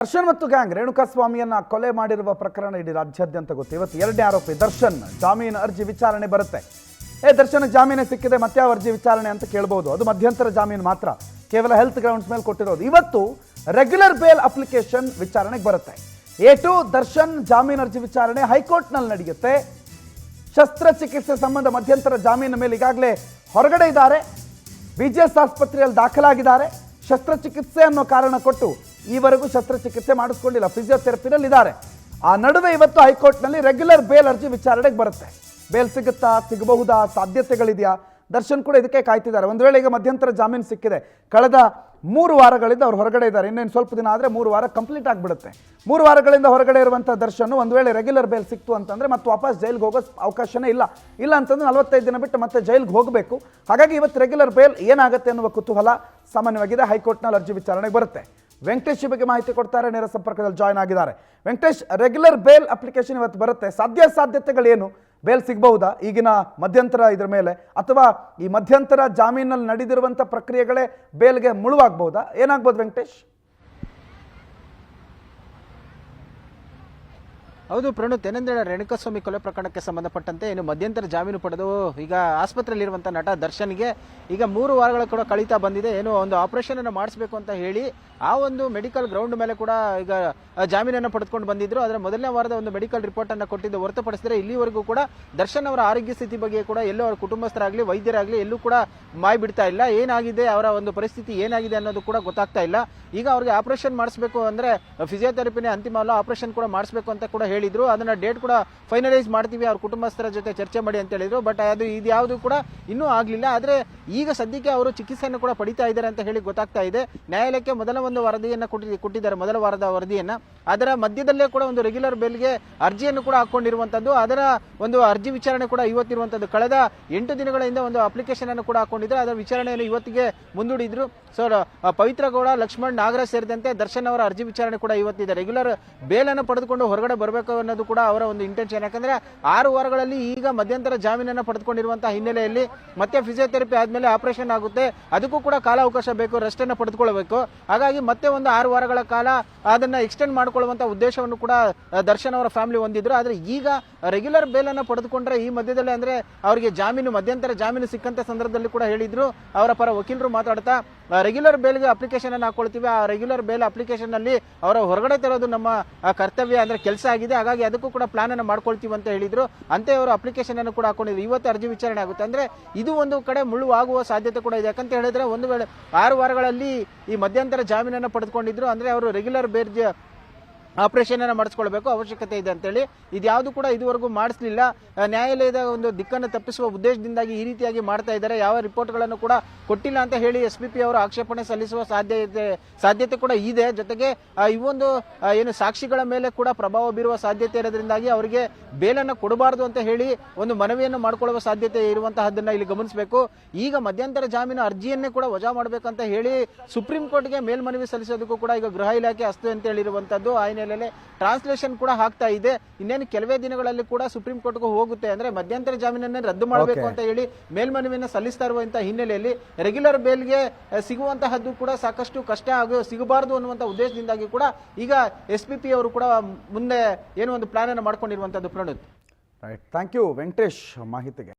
ದರ್ಶನ್ ಮತ್ತು ಗ್ಯಾಂಗ್ ರೇಣುಕಾಸ್ವಾಮಿಯನ್ನ ಕೊಲೆ ಮಾಡಿರುವ ಪ್ರಕರಣ ಇಡೀ ರಾಜ್ಯಾದ್ಯಂತ ಗೊತ್ತು. ಇವತ್ತು ಎರಡನೇ ಆರೋಪಿ ದರ್ಶನ್ ಜಾಮೀನು ಅರ್ಜಿ ವಿಚಾರಣೆ ಬರುತ್ತೆ. ದರ್ಶನ್ ಜಾಮೀನು ಸಿಕ್ಕಿದೆ, ಮತ್ತೆ ಯಾವ ಅರ್ಜಿ ವಿಚಾರಣೆ ಅಂತ ಕೇಳಬಹುದು. ಅದು ಮಧ್ಯಂತರ ಜಾಮೀನು ಮಾತ್ರ, ಕೇವಲ ಹೆಲ್ತ್ ಗ್ರೌಂಡ್ಸ್ ಮೇಲೆ ಕೊಟ್ಟಿರೋದು. ಇವತ್ತು ರೆಗ್ಯುಲರ್ ಬೇಲ್ ಅಪ್ಲಿಕೇಶನ್ ವಿಚಾರಣೆಗೆ ಬರುತ್ತೆ. A2 ದರ್ಶನ್ ಜಾಮೀನು ಅರ್ಜಿ ವಿಚಾರಣೆ ಹೈಕೋರ್ಟ್ನಲ್ಲಿ ನಡೆಯುತ್ತೆ. ಶಸ್ತ್ರಚಿಕಿತ್ಸೆ ಸಂಬಂಧ ಮಧ್ಯಂತರ ಜಾಮೀನು ಮೇಲೆ ಈಗಾಗಲೇ ಹೊರಗಡೆ ಇದ್ದಾರೆ. BGS ಆಸ್ಪತ್ರೆಯಲ್ಲಿ ದಾಖಲಾಗಿದ್ದಾರೆ. ಶಸ್ತ್ರಚಿಕಿತ್ಸೆ ಅನ್ನೋ ಕಾರಣ ಕೊಟ್ಟು ಈವರೆಗೂ ಶಸ್ತ್ರಚಿಕಿತ್ಸೆ ಮಾಡಿಸ್ಕೊಂಡಿಲ್ಲ, ಫಿಸಿಯೋಥೆರಪಿನಲ್ಲಿ ಇದ್ದಾರೆ. ಆ ನಡುವೆ ಇವತ್ತು ಹೈಕೋರ್ಟ್ನಲ್ಲಿ ರೆಗ್ಯುಲರ್ ಬೇಲ್ ಅರ್ಜಿ ವಿಚಾರಣೆಗೆ ಬರುತ್ತೆ. ಬೇಲ್ ಸಿಗುತ್ತಾ, ಸಿಗಬಹುದಾ, ಸಾಧ್ಯತೆಗಳಿದೆಯಾ? ದರ್ಶನ್ ಕೂಡ ಇದಕ್ಕೆ ಕಾಯ್ತಿದ್ದಾರೆ. ಒಂದು ವೇಳೆ ಈಗ ಮಧ್ಯಂತರ ಜಾಮೀನು ಸಿಕ್ಕಿದೆ, ಕಳೆದ 3 ವಾರಗಳಿಂದ ಅವ್ರು ಹೊರಗಡೆ ಇದ್ದಾರೆ. ಇನ್ನೇನು ಸ್ವಲ್ಪ ದಿನ ಆದರೆ 3 ವಾರ ಕಂಪ್ಲೀಟ್ ಆಗಿಬಿಡುತ್ತೆ. 3 ವಾರಗಳಿಂದ ಹೊರಗಡೆ ಇರುವಂಥ ದರ್ಶನ್ ಒಂದು ವೇಳೆ ರೆಗ್ಯುಲರ್ ಬೇಲ್ ಸಿಕ್ತು ಅಂತಂದರೆ ಮತ್ತೆ ವಾಪಸ್ ಜೈಲ್ಗೆ ಹೋಗೋ ಅವಕಾಶನೇ ಇಲ್ಲ ಅಂತಂದ್ರೆ 45 ದಿನ ಬಿಟ್ಟು ಮತ್ತೆ ಜೈಲ್ಗೆ ಹೋಗಬೇಕು. ಹಾಗಾಗಿ ಇವತ್ತು ರೆಗ್ಯುಲರ್ ಬೇಲ್ ಏನಾಗುತ್ತೆ ಅನ್ನುವ ಕುತೂಹಲ ಸಾಮಾನ್ಯವಾಗಿದೆ. ಹೈಕೋರ್ಟ್ನಲ್ಲಿ ಅರ್ಜಿ ವಿಚಾರಣೆಗೆ ಬರುತ್ತೆ. ವೆಂಕಟೇಶ್ ಬಗ್ಗೆ ಮಾಹಿತಿ ಕೊಡ್ತಾರೆ, ನೇರ ಸಂಪರ್ಕದಲ್ಲಿ ಜಾಯ್ನ್ ಆಗಿದ್ದಾರೆ. ವೆಂಕಟೇಶ್, ರೆಗ್ಯುಲರ್ ಬೇಲ್ ಅಪ್ಲಿಕೇಶನ್ ಇವತ್ತು ಬರುತ್ತೆ. ಸಾಧ್ಯತೆಗಳೇನು? ಬೇಲ್ ಸಿಗಬಹುದಾ ಈಗಿನ ಮಧ್ಯಂತರ ಇದ್ರ ಮೇಲೆ, ಅಥವಾ ಈ ಮಧ್ಯಂತರ ಜಾಮೀನಲ್ಲಿ ನಡೆದಿರುವಂಥ ಪ್ರಕ್ರಿಯೆಗಳೇ ಬೇಲ್ಗೆ ಮುಳುವಾಗಬಹುದಾ? ಏನಾಗ್ಬೋದು ವೆಂಕಟೇಶ್? ಹೌದು ಪ್ರಣುತ್, ಏನೆಂದರೆ ರೇಣುಕಾಸ್ವಾಮಿ ಕೊಲೆ ಪ್ರಕರಣಕ್ಕೆ ಸಂಬಂಧಪಟ್ಟಂತೆ ಏನು ಮಧ್ಯಂತರ ಜಾಮೀನು ಪಡೆದು ಈಗ ಆಸ್ಪತ್ರೆಯಲ್ಲಿರುವಂಥ ನಟ ದರ್ಶನ್ಗೆ ಈಗ 3 ವಾರಗಳ ಕೂಡ ಕಳೀತಾ ಬಂದಿದೆ. ಏನು ಒಂದು ಆಪರೇಷನ್ ಅನ್ನು ಮಾಡಿಸಬೇಕು ಅಂತ ಹೇಳಿ ಆ ಒಂದು ಮೆಡಿಕಲ್ ಗ್ರೌಂಡ್ ಮೇಲೆ ಕೂಡ ಈಗ ಜಾಮೀನನ್ನು ಪಡೆದುಕೊಂಡು ಬಂದಿದ್ರು. ಅದರ ಮೊದಲನೇ ವಾರದ ಒಂದು ಮೆಡಿಕಲ್ ರಿಪೋರ್ಟ್ ಅನ್ನು ಕೊಟ್ಟಿದ್ದು ಹೊರತುಪಡಿಸಿದರೆ ಇಲ್ಲಿವರೆಗೂ ಕೂಡ ದರ್ಶನ್ ಅವರ ಆರೋಗ್ಯ ಸ್ಥಿತಿ ಬಗ್ಗೆ ಕೂಡ ಎಲ್ಲೋ ಅವರ ಕುಟುಂಬಸ್ಥರಾಗಲಿ ವೈದ್ಯರಾಗಲಿ ಎಲ್ಲೂ ಕೂಡ ಮಾಯಿ ಬಿಡ್ತಾ ಇಲ್ಲ. ಏನಾಗಿದೆ, ಅವರ ಒಂದು ಪರಿಸ್ಥಿತಿ ಏನಾಗಿದೆ ಅನ್ನೋದು ಕೂಡ ಗೊತ್ತಾಗ್ತಾ ಇಲ್ಲ. ಈಗ ಅವ್ರಿಗೆ ಆಪರೇಷನ್ ಮಾಡಿಸಬೇಕು ಅಂದ್ರೆ ಫಿಸಿಯೋಥೆರಪಿನೇ ಅಂತಿಮ ಅಲ್ಲ, ಆಪರೇಷನ್ ಕೂಡ ಮಾಡಿಸಬೇಕು ಅಂತ ಕೂಡ ಹೇಳಿದ್ರು. ಅದನ್ನ ಡೇಟ್ ಕೂಡ ಫೈನಲೈಸ್ ಮಾಡ್ತೀವಿ, ಅವ್ರ ಕುಟುಂಬಸ್ಥರ ಜೊತೆ ಚರ್ಚೆ ಮಾಡಿ ಅಂತ ಹೇಳಿದ್ರು. ಬಟ್ ಅದು ಇದ್ಯಾವುದು ಕೂಡ ಇನ್ನೂ ಆಗ್ಲಿಲ್ಲ. ಆದ್ರೆ ಈಗ ಸದ್ಯಕ್ಕೆ ಅವರು ಚಿಕಿತ್ಸೆಯನ್ನು ಕೂಡ ಪಡಿತಾ ಇದ್ದಾರೆ ಅಂತ ಹೇಳಿ ಗೊತ್ತಾಗ್ತಾ ಇದೆ. ನ್ಯಾಯಾಲಯಕ್ಕೆ ಮೊದಲ ಒಂದು ವರದಿಯನ್ನ ಕೊಟ್ಟಿದ್ದಾರೆ, ಮೊದಲ ವಾರದ ವರದಿಯನ್ನ. ಅದರ ಮಧ್ಯದಲ್ಲೇ ಕೂಡ ಒಂದು ರೆಗ್ಯುಲರ್ ಬೇಲ್ಗೆ ಅರ್ಜಿಯನ್ನು ಕೂಡ ಹಾಕೊಂಡಿರುವಂತದ್ದು. ಅದರ ಒಂದು ಅರ್ಜಿ ವಿಚಾರಣೆ ಕೂಡ ಇವತ್ತಿರುವಂತದ್ದು. ಕಳೆದ 8 ದಿನಗಳಿಂದ ಒಂದು ಅಪ್ಲಿಕೇಶನ್ ಅನ್ನು ಕೂಡ ಹಾಕೊಂಡಿದ್ರು. ಅದರ ವಿಚಾರಣೆಯನ್ನು ಇವತ್ತಿಗೆ ಮುಂದೂಡಿದ್ರು. ಸೊ ಪವಿತ್ರ ಗೌಡ, ಲಕ್ಷ್ಮಣ್, ನಾಗರಾಜ್ ಸೇರಿದಂತೆ ದರ್ಶನ್ ಅವರ ಅರ್ಜಿ ವಿಚಾರಣೆ ಕೂಡ ಇವತ್ತಿದೆ. ರೆಗ್ಯುಲರ್ ಬೇಲ್ ಅನ್ನು ಪಡೆದುಕೊಂಡು ಹೊರಗಡೆ ಬರಬೇಕು ಅನ್ನೋದು ಕೂಡ ಅವರ ಒಂದು ಇಂಟೆನ್ಷನ್. ಯಾಕಂದ್ರೆ 6 ವಾರಗಳಲ್ಲಿ ಈಗ ಮಧ್ಯಂತರ ಜಾಮೀನನ್ನು ಪಡೆದುಕೊಂಡಿರುವಂತಹ ಹಿನ್ನೆಲೆಯಲ್ಲಿ ಮತ್ತೆ ಫಿಸಿಯೋಥೆರಪಿ ಆದ್ಮೇಲೆ ಆಪರೇಷನ್ ಆಗುತ್ತೆ, ಅದಕ್ಕೂ ಕೂಡ ಕಾಲಾವಕಾಶ ಬೇಕು, ರೆಸ್ಟ್ ಅನ್ನು ಪಡೆದುಕೊಳ್ಳಬೇಕು. ಹಾಗಾಗಿ ಮತ್ತೆ ಒಂದು 6 ವಾರಗಳ ಕಾಲ ಅದನ್ನ ಎಕ್ಸ್ಟೆಂಡ್ ಮಾಡಿಕೊಳ್ಳುವಂತಹ ಉದ್ದೇಶವನ್ನು ಕೂಡ ದರ್ಶನ್ ಅವರ ಫ್ಯಾಮಿಲಿ ಹೊಂದಿದ್ರು. ಆದ್ರೆ ಈಗ ರೆಗ್ಯುಲರ್ ಬೇಲ್ ಅನ್ನು ಪಡೆದುಕೊಂಡ್ರೆ ಈ ಮಧ್ಯದಲ್ಲಿ ಅಂದ್ರೆ ಅವರಿಗೆ ಜಾಮೀನು, ಮಧ್ಯಂತರ ಜಾಮೀನು ಸಿಕ್ಕಂತ ಸಂದರ್ಭದಲ್ಲಿ ಕೂಡ ಹೇಳಿದ್ರು ಅವರ ಪರ ವಕೀಲರು ಮಾತಾಡ್ತಾ, ರೆಗ್ಯುಲರ್ ಬೇಲ್ಗೆ ಅಪ್ಲಿಕೇಶನ್ ಅನ್ನು ಹಾಕೊಳ್ತೀವಿ, ಆ ರೆಗ್ಯುಲರ್ ಬೇಲ್ ಅಪ್ಲಿಕೇಶನ್ ನಲ್ಲಿ ಅವರ ಹೊರಗಡೆ ತರೋದು ನಮ್ಮ ಕರ್ತವ್ಯ ಅಂದ್ರೆ ಕೆಲಸ ಆಗಿದೆ, ಹಾಗಾಗಿ ಅದಕ್ಕೂ ಕೂಡ ಪ್ಲಾನ್ ಅನ್ನು ಮಾಡ್ಕೊಳ್ತೀವಿ ಅಂತ ಹೇಳಿದ್ರು. ಅಂತೆ ಅವರು ಅಪ್ಲಿಕೇಶನ್ ಅನ್ನು ಕೂಡ ಹಾಕೊಂಡಿದ್ರು. ಇವತ್ತು ಅರ್ಜಿ ವಿಚಾರಣೆ ಆಗುತ್ತೆ. ಅಂದ್ರೆ ಇದು ಒಂದು ಕಡೆ ಮುಳ್ಳು ಆಗುವ ಸಾಧ್ಯತೆ ಕೂಡ ಇದೆ. ಯಾಕಂತ ಹೇಳಿದ್ರೆ ಒಂದು ವೇಳೆ 6 ವಾರಗಳಲ್ಲಿ ಈ ಮಧ್ಯಂತರ ಜಾಮೀನನ್ನು ಪಡೆದುಕೊಂಡಿದ್ರು ಅಂದ್ರೆ ಅವರು ರೆಗ್ಯುಲರ್ ಬೇಲ್ ಆಪರೇಷನ್ ಅನ್ನು ಮಾಡಿಸ್ಕೊಳ್ಬೇಕು, ಅವಶ್ಯಕತೆ ಇದೆ ಅಂತೇಳಿ ಇದ್ಯಾವುದು ಕೂಡ ಇದುವರೆಗೂ ಮಾಡಿಸಲಿಲ್ಲ. ನ್ಯಾಯಾಲಯದ ಒಂದು ದಿಕ್ಕನ್ನು ತಪ್ಪಿಸುವ ಉದ್ದೇಶದಿಂದಾಗಿ ಈ ರೀತಿಯಾಗಿ ಮಾಡ್ತಾ ಇದ್ದಾರೆ. ಯಾವ ರಿಪೋರ್ಟ್ಗಳನ್ನು ಕೂಡ ಕೊಟ್ಟಿಲ್ಲ ಅಂತ ಹೇಳಿ SPP ಅವರು ಆಕ್ಷೇಪಣೆ ಸಲ್ಲಿಸುವ ಸಾಧ್ಯತೆ ಕೂಡ ಇದೆ. ಜೊತೆಗೆ ಇವೊಂದು ಏನು ಸಾಕ್ಷಿಗಳ ಮೇಲೆ ಕೂಡ ಪ್ರಭಾವ ಬೀರುವ ಸಾಧ್ಯತೆ ಇರೋದ್ರಿಂದಾಗಿ ಅವರಿಗೆ ಬೇಲನ್ನು ಕೊಡಬಾರದು ಅಂತ ಹೇಳಿ ಒಂದು ಮನವಿಯನ್ನು ಮಾಡಿಕೊಳ್ಳುವ ಸಾಧ್ಯತೆ ಇರುವಂತಹದನ್ನ ಇಲ್ಲಿ ಗಮನಿಸಬೇಕು. ಈಗ ಮಧ್ಯಂತರ ಜಾಮೀನು ಅರ್ಜಿಯನ್ನೇ ಕೂಡ ವಜಾ ಮಾಡಬೇಕಂತ ಹೇಳಿ ಸುಪ್ರೀಂ ಕೋರ್ಟ್ಗೆ ಮೇಲ್ಮನವಿ ಸಲ್ಲಿಸೋದಕ್ಕೂ ಕೂಡ ಈಗ ಗೃಹ ಇಲಾಖೆ ಅಸ್ತು ಅಂತ ಹೇಳಿರುವಂತದ್ದು. ಆ ಹಿನ್ನೆಲೆಯಲ್ಲಿ ಟ್ರಾನ್ಸ್ಲೇಷನ್ ಕೂಡ ಆಗ್ತಾ ಇದೆ. ಇನ್ನೇನು ಕೆಲವೇ ದಿನಗಳಲ್ಲಿ ಕೂಡ ಸುಪ್ರೀಂ ಕೋರ್ಟ್ಗೂ ಹೋಗುತ್ತೆ. ಅಂದ್ರೆ ಮಧ್ಯಂತರ ಜಾಮೀನನ್ನು ರದ್ದು ಮಾಡಬೇಕು ಅಂತ ಹೇಳಿ ಮೇಲ್ಮನವಿಯನ್ನು ಸಲ್ಲಿಸ್ತಾ ಇರುವಂತಹ ಹಿನ್ನೆಲೆಯಲ್ಲಿ ರೆಗ್ಯುಲರ್ ಬೇಲ್ಗೆ ಸಿಗುವಂತಹದ್ದು ಕೂಡ ಸಾಕಷ್ಟು ಕಷ್ಟ ಸಿಗಬಾರದು ಅನ್ನುವಂತ ಉದ್ದೇಶದಿಂದಾಗಿ ಕೂಡ ಈಗ SPP ಅವರು ಕೂಡ ಮುಂದೆ ಏನೋ ಒಂದು ಪ್ಲಾನ್ ಅನ್ನು ಮಾಡ್ಕೊಂಡಿರುವಂತದ್ದು. ಪ್ರಣುತ್, ರೈಟ್, ಥ್ಯಾಂಕ್ ಯು ವೆಂಕಟೇಶ್ ಮಾಹಿತಿಗೆ.